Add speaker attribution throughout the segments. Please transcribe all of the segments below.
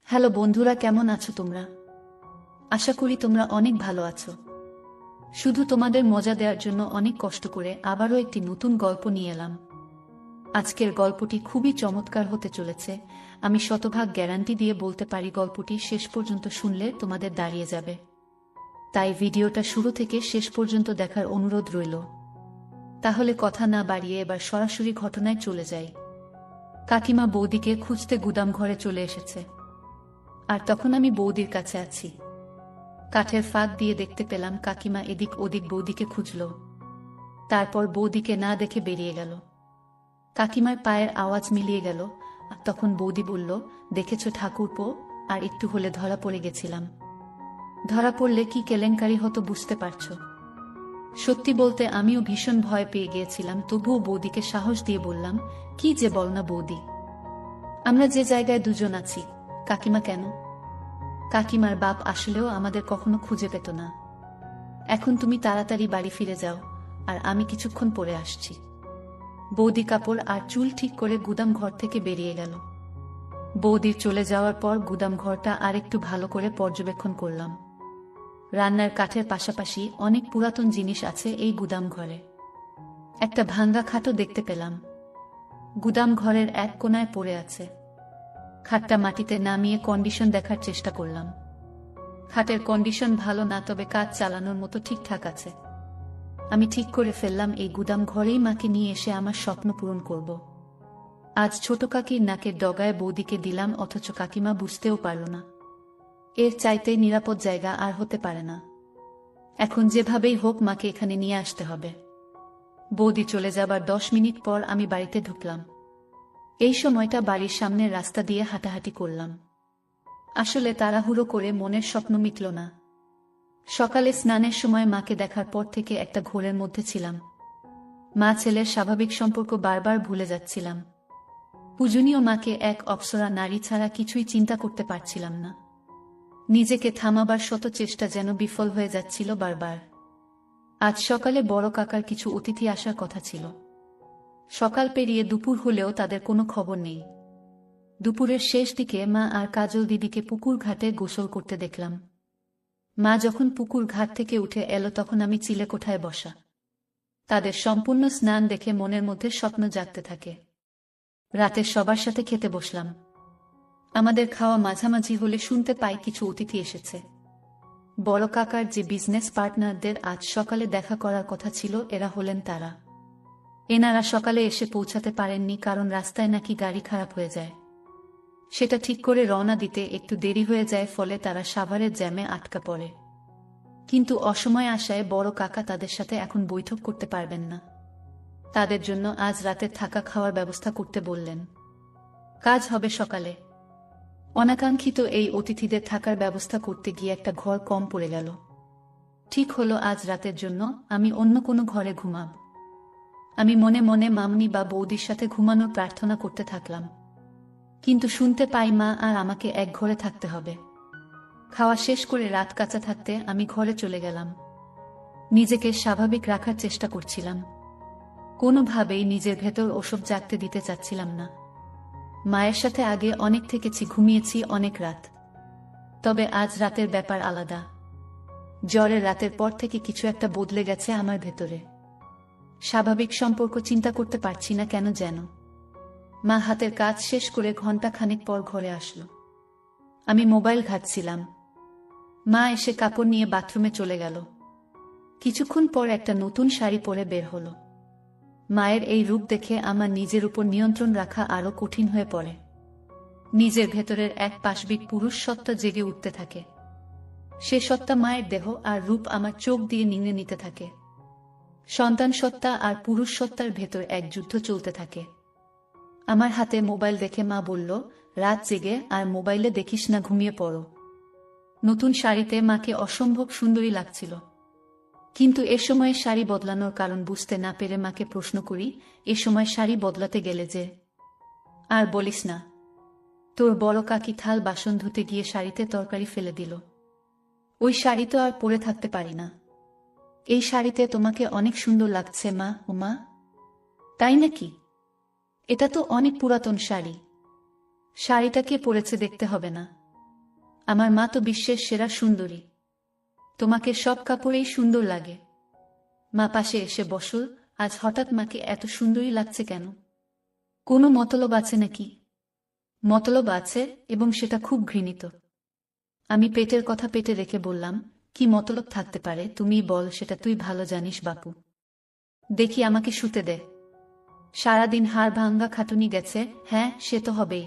Speaker 1: Hello বন্ধুরা, কেমন আছো তোমরা? আশা করি তোমরা অনেক ভালো আছো। শুধু তোমাদের মজা দেওয়ার জন্য অনেক কষ্ট করে আবারও একটি নতুন গল্প নিয়ে এলাম। আজকের গল্পটি খুবই চমৎকার হতে চলেছে। আমি শতভাগ গ্যারান্টি দিয়ে বলতে পারি গল্পটি শেষ পর্যন্ত শুনলে তোমাদের দাঁড়িয়ে যাবে। তাই ভিডিওটা শুরু থেকে শেষ পর্যন্ত দেখার অনুরোধ রইল। তাহলে কথা না বাড়িয়ে এবার সরাসরি ঘটনায় চলে যাই। কাকিমা বৌদিকে খুঁজতে গুদাম ঘরে চলে এসেছে, আর তখন আমি বৌদির কাছে আছি। কাঠের ফাঁক দিয়ে দেখতে পেলাম কাকিমা এদিক ওদিক বৌদিকে খুঁজল, তারপর বৌদিকে না দেখে বেরিয়ে গেল। কাকিমার পায়ের আওয়াজ মিলিয়ে গেল, আর তখন বৌদি বলল, দেখেছ ঠাকুরপো, আর একটু হলে ধরা পড়ে গেছিলাম। ধরা পড়লে কি কেলেঙ্কারি হতো বুঝতে পারছো? সত্যি বলতে আমিও ভীষণ ভয় পেয়ে গিয়েছিলাম, তবুও বৌদিকে সাহস দিয়ে বললাম, কি যে বল না বৌদি, আমরা যে জায়গায় দুজন আছি, কাকিমা কেন? কাকিমার বাপ আসলেও আমাদের কখনো খুঁজে পেত না। এখন তুমি তাড়াতাড়ি বাড়ি ফিরে যাও, আর আমি কিছুক্ষণ পরে আসছি। বৌদি কাপড় আর চুল ঠিক করে গুদাম ঘর থেকে বেরিয়ে গেল। বৌদির চলে যাওয়ার পর গুদাম ঘরটা আর একটু ভালো করে পর্যবেক্ষণ করলাম। রান্নার কাঠের পাশাপাশি অনেক পুরাতন জিনিস আছে এই গুদাম ঘরে। একটা ভাঙ্গা খাটও দেখতে পেলাম, গুদাম ঘরের এক কোণায় পড়ে আছে। খাটটা মাটিতে নামিয়ে কন্ডিশন দেখার চেষ্টা করলাম। খাটের কন্ডিশন ভালো না, তবে কাজ চালানোর মতো ঠিকঠাক আছে। আমি ঠিক করে ফেললাম এই গুদাম ঘরেই মাকে নিয়ে এসে আমার স্বপ্ন পূরণ করব। আজ ছোট কাকির নাকের ডগায় বৌদিকে দিলাম, অথচ কাকিমা বুঝতেও পারল না। এর চাইতে নিরাপদ জায়গা আর হতে পারে না। এখন যেভাবেই হোক মাকে এখানে নিয়ে আসতে হবে। বৌদি চলে যাবার 10 মিনিট পর আমি বাড়িতে ঢুকলাম। এই সময়টা বাড়ির সামনের রাস্তা দিয়ে হাঁটাহাঁটি করলাম। আসলে তাড়াহুড়ো করে মনের স্বপ্ন মিটল না। সকালে স্নানের সময় মাকে দেখার পর থেকে একটা ঘোরের মধ্যে ছিলাম। মা ছেলের স্বাভাবিক সম্পর্ক বারবার ভুলে যাচ্ছিলাম। পূজনীয় মাকে এক অপ্সরা নারী ছাড়া কিছুই চিন্তা করতে পারছিলাম না। নিজেকে থামাবার শত চেষ্টা যেন বিফল হয়ে যাচ্ছিল বারবার। আজ সকালে বড় কাকার কিছু অতিথি আসার কথা ছিল। সকাল পেরিয়ে দুপুর হলেও তাদের কোনো খবর নেই। দুপুরের শেষ দিকে মা আর কাজল দিদিকে পুকুর ঘাটে গোসল করতে দেখলাম। মা যখন পুকুর ঘাট থেকে উঠে এলো তখন আমি চিলেকোঠায় বসা। তাদের সম্পূর্ণ স্নান দেখে মনের মধ্যে স্বপ্ন জাগতে থাকে। রাতে সবার সাথে খেতে বসলাম। আমাদের খাওয়া মাঝামাঝি হলে শুনতে পাই কিছু অতিথি এসেছে। বড় কাকার যে বিজনেস পার্টনারদের আজ সকালে দেখা করার কথা ছিল, এরা হলেন তারা। এনারা সকালে এসে পৌঁছাতে পারেননি, কারণ রাস্তায় নাকি গাড়ি খারাপ হয়ে যায়। সেটা ঠিক করে রওনা দিতে একটু দেরি হয়ে যায়, ফলে তারা সাভারের জ্যামে আটকা পড়ে। কিন্তু অসময়ে আসায় বড় কাকা তাদের সাথে এখন বৈঠক করতে পারবেন না। তাদের জন্য আজ রাতের থাকা খাওয়ার ব্যবস্থা করতে বললেন। কাজ হবে সকালে। অনাকাঙ্ক্ষিত এই অতিথিদের থাকার ব্যবস্থা করতে গিয়ে একটা ঘর কম পড়ে গেল। ঠিক হলো আজ রাতের জন্য আমি অন্য কোনো ঘরে ঘুমাব। আমি মনে মনে মামনি বা বৌদির সাথে ঘুমানোর প্রার্থনা করতে থাকলাম। কিন্তু শুনতে পাই মা আর আমাকে এক ঘরে থাকতে হবে। খাওয়া শেষ করে রাত কাঁচা থাকতে আমি ঘরে চলে গেলাম। নিজেকে স্বাভাবিক রাখার চেষ্টা করছিলাম। কোনোভাবেই নিজের ভেতর ওসব জাগতে দিতে চাচ্ছিলাম না। মায়ের সাথে আগে অনেক থেকেছি, ঘুমিয়েছি অনেক রাত। তবে আজ রাতের ব্যাপার আলাদা। জ্বরের রাতের পর থেকে কিছু একটা বদলে গেছে আমার ভেতরে। স্বাভাবিক সম্পর্ক চিন্তা করতে পারছি না কেন যেন। মা হাতের কাজ শেষ করে ঘন্টা খানেক পর ঘরে আসলো। আমি মোবাইল ঘাঁটছিলাম। মা এসে কাপড় নিয়ে বাথরুমে চলে গেল। কিছুক্ষণ পর একটা নতুন শাড়ি পরে বের হলো। মায়ের এই রূপ দেখে আমার নিজের উপর নিয়ন্ত্রণ রাখা আরো কঠিন হয়ে পড়ে। নিজের ভেতরের এক পাশবিক পুরুষ সত্তা জেগে উঠতে থাকে। সে সত্তা মায়ের দেহ আর রূপ আমার চোখ দিয়ে নিংড়ে নিতে থাকে। সন্তান সত্তা আর পুরুষ সত্তার ভেতর এক যুদ্ধ চলতে থাকে। আমার হাতে মোবাইল দেখে মা বলল, রাত জেগে আর মোবাইলে দেখিস না, ঘুমিয়ে পড়ো। নতুন শাড়িতে মাকে অসম্ভব সুন্দরী লাগছিল। কিন্তু এ সময় শাড়ি বদলানোর কারণ বুঝতে না পেরে মাকে প্রশ্ন করি, এ সময় শাড়ি বদলাতে গেলে যে? আর বলিস না, তোর বড় কাকি থাল বাসন ধুতে গিয়ে শাড়িতে তরকারি ফেলে দিল। ওই শাড়ি তো আর পরে থাকতে পারি না। এই শাড়িতে তোমাকে অনেক সুন্দর লাগছে মা। ও মা, তাই নাকি? এটা তো অনেক পুরাতন শাড়ি। শাড়িটা কে পরেছে দেখতে হবে না? আমার মা তো বিশ্বের সেরা সুন্দরী, তোমাকে সব কাপড়েই সুন্দর লাগে। মা পাশে এসে বসল। আজ হঠাৎ মাকে এত সুন্দরী লাগছে কেন? কোনো মতলব আছে নাকি? মতলব আছে, এবং সেটা খুব ঘৃণিত। আমি পেটের কথা পেটে রেখে বললাম, কি মতলব থাকতে পারে তুমিই বল, সেটা তুই ভালো জানিস বাপু। দেখি আমাকে শুতে দে। সারাদিন হাড় ভাঙ্গা খাটুনি গেছে। হ্যাঁ, সে তো হবেই।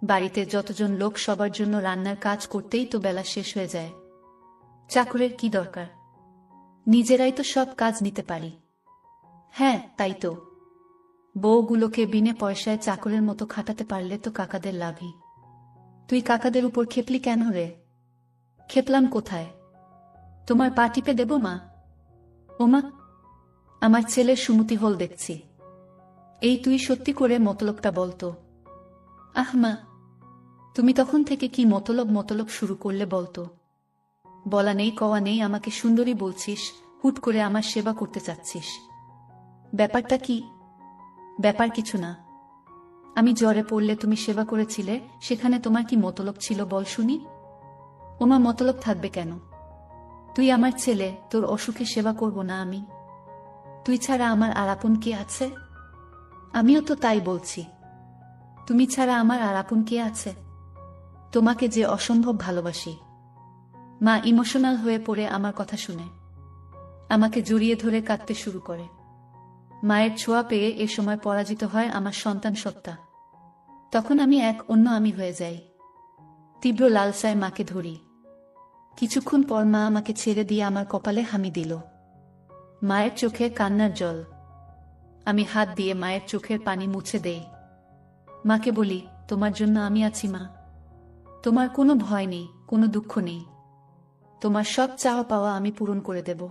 Speaker 1: বাড়িতে যতজন লোক সবার জন্য রান্নার কাজ করতেই তো বেলা শেষ হয়ে যায়। চাকরের কি দরকার? নিজেরাই তো সব কাজ নিতে পারি। হ্যাঁ, তাই তো। বউগুলোকে বিনে পয়সায় চাকরের মতো খাটাতে পারলে তো কাকাদের লাভই। তুই কাকাদের উপর খেপলি কেন রে? খেপলাম কোথায়? তোমার পা টিপে দেব মা? ওমা, আমার ছেলের সুমতি হল দেখছি। এই তুই সত্যি করে মতলবটা বলতো। আহ মা, তুমি তখন থেকে কি মতলব মতলব শুরু করলে বলতো? বলা নেই কওয়া নেই আমাকে সুন্দরী বলছিস, হুট করে আমার সেবা করতে চাচ্ছিস। ব্যাপারটা কি? ব্যাপার কিছু না। আমি জ্বরে পড়লে তুমি সেবা করেছিলে, সেখানে তোমার কি মতলব ছিল বল শুনি? ওমা, মতলব থাকবে কেন? তুই আমার ছেলে, তোর অসুখে সেবা করব না আমি? তুই ছাড়া আমার আর আপন কে আছে? আমিও তো তাই বলছি। তুমি ছাড়া আমার আর আপন কে আছে? তোমাকে যে অসম্ভব ভালোবাসি। মা ইমোশনাল হয়ে পড়ে আমার কথা শুনে আমাকে জড়িয়ে ধরে কাঁদতে শুরু করে। মায়ের ছোঁয়া পেয়ে এ সময় পরাজিত হয় আমার সন্তান সত্তা। তখন আমি এক অন্য আমি হয়ে যাই। তীব্র লালসায় মাকে ধরি। কিছুক্ষণ পর মা আমাকে ছেড়ে দিয়ে আমার কপালে হামি দিল। মায়ের চোখে কান্নার জল। আমি হাত দিয়ে মায়ের চোখের পানি মুছে দেই। মাকে বলি, তোমার জন্য আমি আছি মা। তোমার কোনো ভয় নেই, কোনো দুঃখ নেই। তোমার সব চাওয়া পাওয়া আমি পূরণ করে দেব।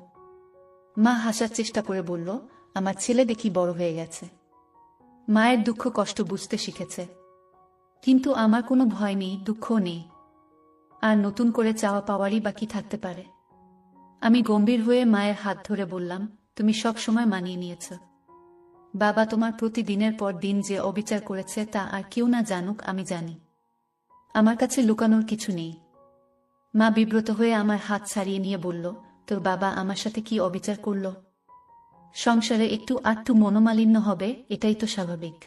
Speaker 1: মা হাসার চেষ্টা করে বলল, আমার ছেলে দেখি বড় হয়ে গেছে, মায়ের দুঃখ কষ্ট বুঝতে শিখেছে। কিন্তু আমার কোনো ভয় নেই, দুঃখও নেই। আর নতুন করে চাওয়া পাওয়ারই বাকি থাকতে পারে। আমি গম্ভীর হয়ে মায়ের হাত ধরে বললাম, তুমি সব সময় মানিয়ে নিয়েছ। বাবা তোমার প্রতিদিনের পর দিন যে অবিচার করেছে তা আর কেউ না জানুক, আমি জানি। আমার কাছে লুকানোর কিছু নেই। মা বিব্রত হয়ে আমার হাত ছাড়িয়ে নিয়ে বলল, তোর বাবা আমার সাথে কি অবিচার করল? সংসারে একটু আধটু মনোমালিন্য হবে, এটাই তো স্বাভাবিক।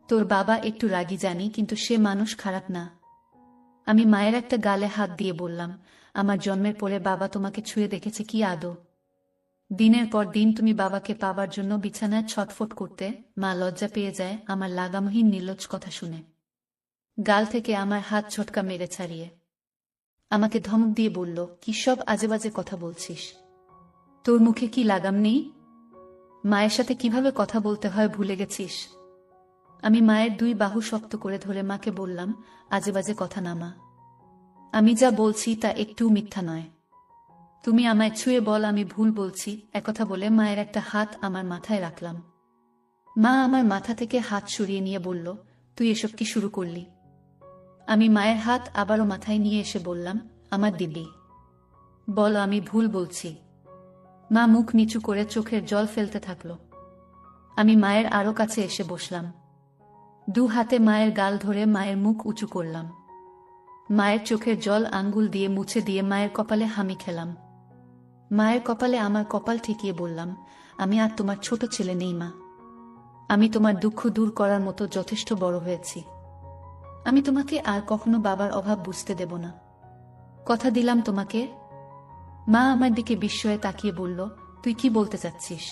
Speaker 1: তোর বাবা একটু রাগী জানি, কিন্তু সে মানুষ খারাপ না। আমি মায়ের একটা গালে হাত দিয়ে বললাম, আমার জন্মের পরে বাবা তোমাকে ছুঁয়ে দেখেছে কি আদৌ? দিনের পর দিন তুমি বাবাকে পাবার জন্য বিছানায় ছটফট করতে। মা লজ্জা পেয়ে যায় আমার লাগামহীন নির্লজ্জ কথা শুনে। গাল থেকে আমার হাত ঝটকা মেরে ছাড়িয়ে আমাকে ধমক দিয়ে বলল, কি সব আজেবাজে কথা বলছিস? তোর মুখে কি লাগাম নেই? মায়ের সাথে কিভাবে কথা বলতে হয় ভুলে গেছিস? আমি মায়ের দুই বাহু শক্ত করে ধরে মাকে বললাম, আজেবাজে কথা না মা। আমি যা বলছি তা একটুও মিথ্যা নয়। তুমি আমায় ছুঁয়ে বল আমি ভুল বলছি। একথা বলে মায়ের একটা হাত আমার মাথায় রাখলাম। মা আমার মাথা থেকে হাত সরিয়ে নিয়ে বলল, তুই এসব কি শুরু করলি? আমি মায়ের হাত আবারও মাথায় নিয়ে এসে বললাম, আমার দিদি, বলো আমি ভুল বলছি। মা মুখ নিচু করে চোখের জল ফেলতে থাকল। আমি মায়ের আরো কাছে এসে বসলাম। দু হাতে মায়ের গাল ধরে মায়ের মুখ উঁচু করলাম। মায়ের চোখের জল আঙ্গুল দিয়ে মুছে দিয়ে মায়ের কপালে হামি খেলাম। মায়ের কপালে আমার কপাল ঠেকিয়ে বললাম, আমি আর তোমার ছোট ছেলে নেই মা। আমি তোমার দুঃখ দূর করার মতো যথেষ্ট বড় হয়েছি। আমি তোমাকে আর কখনো বাবার অভাব বুঝতে দেব না। কথা দিলাম তোমাকে। মা আমার দিকে বিস্ময়ে তাকিয়ে বলল, তুই কি বলতে চাচ্ছিস?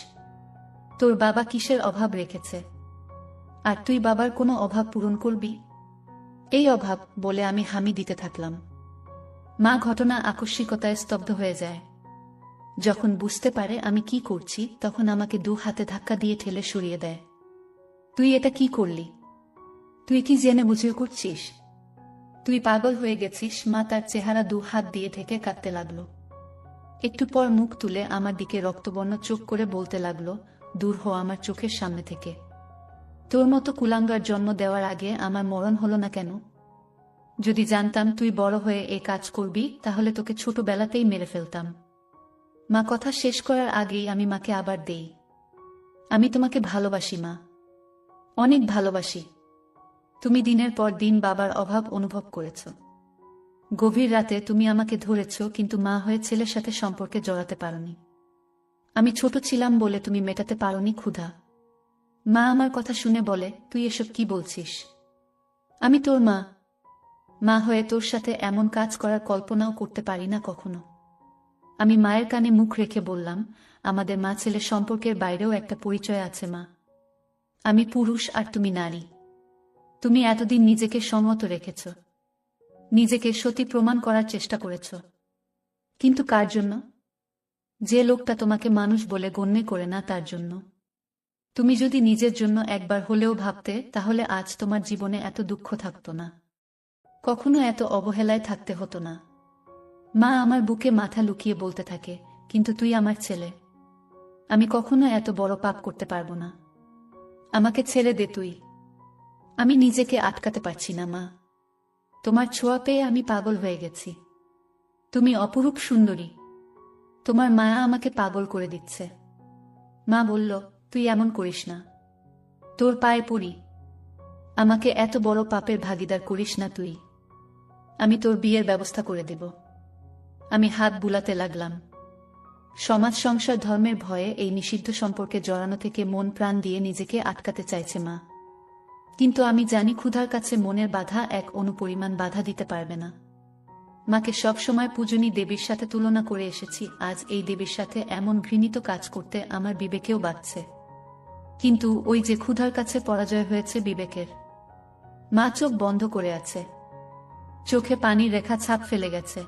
Speaker 1: তোর বাবা কিসের অভাব রেখেছে? আর তুই বাবার কোনো অভাব পূরণ করবি? এই অভাব বলে আমি হামি দিতে থাকলাম। মা ঘটনা আকস্মিকতায় স্তব্ধ হয়ে যায়। যখন বুঝতে পারে আমি কি করছি, তখন আমাকে দু হাতে ধাক্কা দিয়ে ঠেলে সরিয়ে দেয়। তুই এটা কি করলি? তুই কি জেনে বুঝে করছিস? তুই পাগল হয়ে গেছিস। মা তার চেহারা দু হাত দিয়ে ঢেকে কাঁদতে লাগলো। একটু পর মুখ তুলে আমার দিকে রক্তবর্ণ চোখ করে বলতে লাগলো, দূর হ আমার চোখের সামনে থেকে। তোর মতো কুলাঙ্গার জন্ম দেওয়ার আগে আমার মরণ হলো না কেন? যদি জানতাম তুই বড় হয়ে এ কাজ করবি, তাহলে তোকে ছোটবেলাতেই মেরে ফেলতাম। মা কথা শেষ করার আগেই আমি মাকে আবার দেই, আমি তোমাকে ভালোবাসি মা, অনেক ভালোবাসি। তুমি দিনের পর দিন বাবার অভাব অনুভব করেছ। গভীর রাতে তুমি আমাকে ধরেছ, কিন্তু মা হয়ে ছেলের সাথে সম্পর্কে জড়াতে পারোনি। আমি ছোট ছিলাম বলে তুমি মেটাতে পারোনি ক্ষুধা। মা আমার কথা শুনে বলে, তুই এসব কি বলছিস? আমি তোর মা। মা হয়ে তোর সাথে এমন কাজ করার কল্পনাও করতে পারি না কখনো। আমি মায়ের কানে মুখ রেখে বললাম, আমাদের মা ছেলে সম্পর্কের বাইরেও একটা পরিচয় আছে মা। আমি পুরুষ আর তুমি নারী। তুমি এতদিন নিজেকে সংযত রেখেছ, নিজেকে সতী প্রমাণ করার চেষ্টা করেছ, কিন্তু কার জন্য? যে লোকটা তোমাকে মানুষ বলে গণ্য করে না তার জন্য। তুমি যদি নিজের জন্য একবার হলেও ভাবতে, তাহলে আজ তোমার জীবনে এত দুঃখ থাকতো না, কখনো এত অবহেলায় থাকতে হতো না। মা আমার বুকে মাথা লুকিয়ে বলতে থাকে, কিন্তু তুই আমার ছেলে, আমি কখনো এত বড় পাপ করতে পারবো না। আমাকে ছেড়ে দে তুই। আমি নিজেকে আটকাতে পারছি না মা। তোমার ছোঁয়া পেয়ে আমি পাগল হয়ে গেছি। তুমি অপরূপ সুন্দরী, তোমার মায়া আমাকে পাগল করে দিচ্ছে। মা বলল, তুই এমন করিস না, তোর পায়ে পড়ি, আমাকে এত বড় পাপের ভাগিদার করিস না তুই। আমি তোর বিয়ের ব্যবস্থা করে দেব। আমি হাত বুলাতে লাগলাম। সমাজ সংসার ধর্মের ভয়ে এই নিষিদ্ধ সম্পর্কে জড়ানো থেকে মন প্রাণ দিয়ে নিজেকে আটকাতে চাইছে মা। কিন্তু আমি জানি ক্ষুধার কাছে মনের বাধা এক অনুপরিমাণ বাধা দিতে পারবে না। মাকে সবসময় পূজনী দেবীর সাথে তুলনা করে এসেছি, আজ এই দেবীর সাথে এমন ঘৃণিত কাজ করতে আমার বিবেকেও বাধছে। কিন্তু ওই যে ক্ষুধার কাছে পরাজয় হয়েছে বিবেকের। মা চোখ বন্ধ করে আছে, চোখে পানির রেখা ছাপ ফেলে গেছে।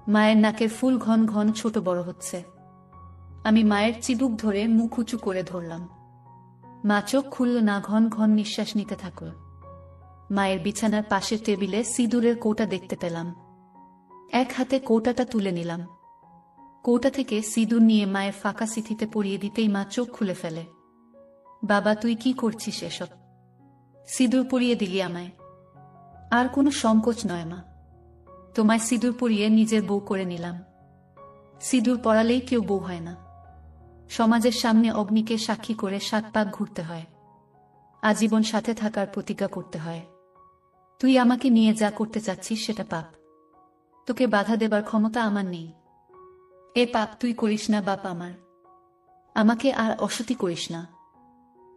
Speaker 1: মায়ের নাকের ফুল ঘন ঘন ছোট বড় হচ্ছে। আমি মায়ের চিবুক ধরে মুখ উঁচু করে ধরলাম। মা চোখ খুলল না, ঘন ঘন নিঃশ্বাস নিতে থাকল। মায়ের বিছানার পাশের টেবিলে সিঁদুরের কৌটা দেখতে পেলাম। এক হাতে কৌটাটা তুলে নিলাম। কৌটা থেকে সিঁদুর নিয়ে মায়ের ফাঁকা সিথিতে পরিয়ে দিতেই মা চোখ খুলে ফেলে। বাবা, তুই কি করছিস এসব? সিঁদুর পরিয়ে দিলি আমায়? আর কোনো সংকোচ নয় মা, তোমায় সিঁদুর পরিয়ে নিজের বউ করে নিলাম। সিঁদুর পরালেই কেউ বউ হয় না। সমাজের সামনে অগ্নিকে সাক্ষী করে 7 পাক ঘুরতে হয়, আজীবন সাথে থাকার প্রতিজ্ঞা করতে হয়। তুই আমাকে নিয়ে যা করতে চাচ্ছিস সেটা পাপ, তোকে বাধা দেবার ক্ষমতা আমার নেই। এ পাপ তুই করিস না বাপ আমার, আমাকে আর অসতী করিস না।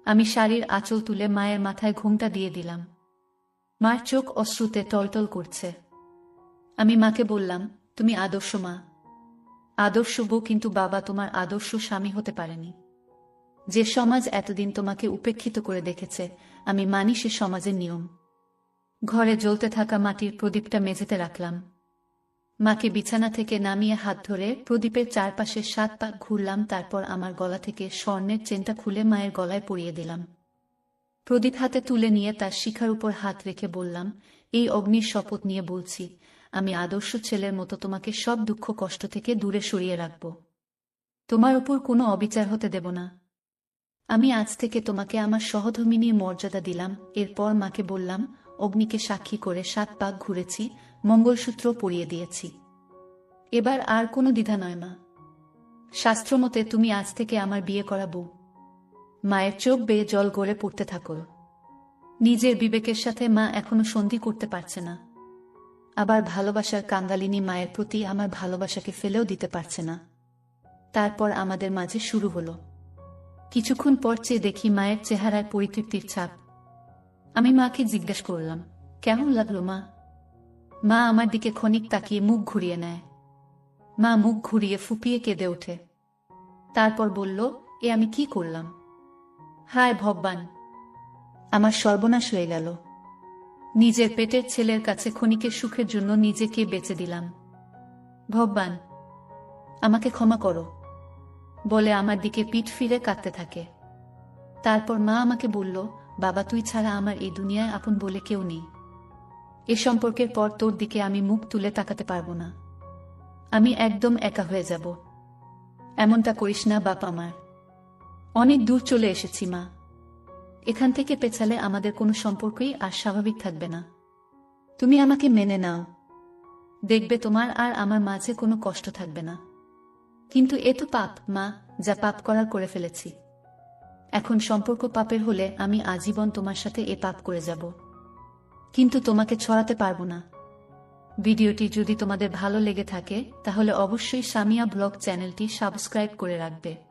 Speaker 1: আমি শাড়ির আঁচল তুলে মায়ের মাথায় ঘোমটা দিয়ে দিলাম। মার চোখ অশ্রুতে টলটল করছে। আমি মাকে বললাম, তুমি আদর্শ মা, আদর্শ বউ, কিন্তু বাবা তোমার আদর্শ স্বামী হতে পারেনি। যে সমাজ এতদিন তোমাকে উপেক্ষিত করে দেখেছে, আমি মানি সে সমাজের নিয়ম। ঘরে জ্বলতে থাকা মাটির প্রদীপটা মেঝেতে রাখলাম। মাকে বিছানা থেকে নামিয়ে হাত ধরে প্রদীপের চারপাশে 7 পাক ঘুরলাম। তারপর আমার গলা থেকে স্বর্ণের চেনটা খুলে মায়ের গলায় পরিয়ে দিলাম। প্রদীপ হাতে তুলে নিয়ে তার শিখার উপর হাত রেখে বললাম, এই অগ্নির শপথ নিয়ে বলছি, আমি আদর্শ ছেলের মতো তোমাকে সব দুঃখ কষ্ট থেকে দূরে সরিয়ে রাখব। তোমার উপর কোনো অবিচার হতে দেব না। আমি আজ থেকে তোমাকে আমার সহধর্মিনীর মর্যাদা দিলাম। এরপর মাকে বললাম, অগ্নিকে সাক্ষী করে 7 পাক ঘুরেছি, মঙ্গলসূত্র পরিয়ে দিয়েছি। এবার আর কোনো দ্বিধা নয় মা, শাস্ত্রমতে তুমি আজ থেকে আমার বিয়ে করা বউ। মায়ের চোখ বেয়ে জল গড়ে পড়তে থাকল। নিজের বিবেকের সাথে মা এখনো সন্ধি করতে পারছে না, আবার ভালোবাসার কাঙ্গালিনী মায়ের প্রতি আমার ভালোবাসাকে ফেলেও দিতে পারছে না। তারপর আমাদের মাঝে শুরু হলো। কিছুক্ষণ পর চেয়ে দেখি মায়ের চেহারায় পরিতৃপ্তির ছাপ। আমি মাকে জিজ্ঞেস করলাম, কেমন লাগলো মা? মা আমার দিকে ক্ষণিক তাকিয়ে মুখ ঘুরিয়ে নেয়। মা মুখ ঘুরিয়ে ফুপিয়ে কেঁদে ওঠে। তারপর বলল, এ আমি কি করলাম? হায় ভগবান, আমার সর্বনাশ হয়ে গেল। নিজের পেটের ছেলের কাছে ক্ষণিকের সুখের জন্য নিজেকে বেচে দিলাম। ভগবান, আমাকে ক্ষমা করো বলে আমার দিকে পিঠ ফিরে কাঁদতে থাকে। তারপর মা আমাকে বলল, বাবা, তুই ছাড়া আমার এই দুনিয়ায় আপন বলে কেউ নেই। এ সম্পর্কের পর তোর দিকে আমি মুখ তুলে তাকাতে পারবো না। আমি একদম একা হয়ে যাব। এমনটা করিস না বাপ আমার। অনেক দূর চলে এসেছি মা, এখান থেকে পেছালে আমাদের কোনো সম্পর্কই আর স্বাভাবিক থাকবে না। তুমি আমাকে মেনে নাও, দেখবে তোমার আর আমার মাঝে কোনো কষ্ট থাকবে না। কিন্তু এ তো পাপ মা, যা পাপ করার করে ফেলেছি। এখন সম্পর্ক পাপের হলে আমি আজীবন তোমার সাথে এ পাপ করে যাব, কিন্তু তোমাকে ছড়াতে পারবো না। ভিডিওটি যদি তোমাদের ভালো লেগে থাকে তাহলে অবশ্যই সামিয়া ব্লগ চ্যানেলটি সাবস্ক্রাইব করে রাখবে।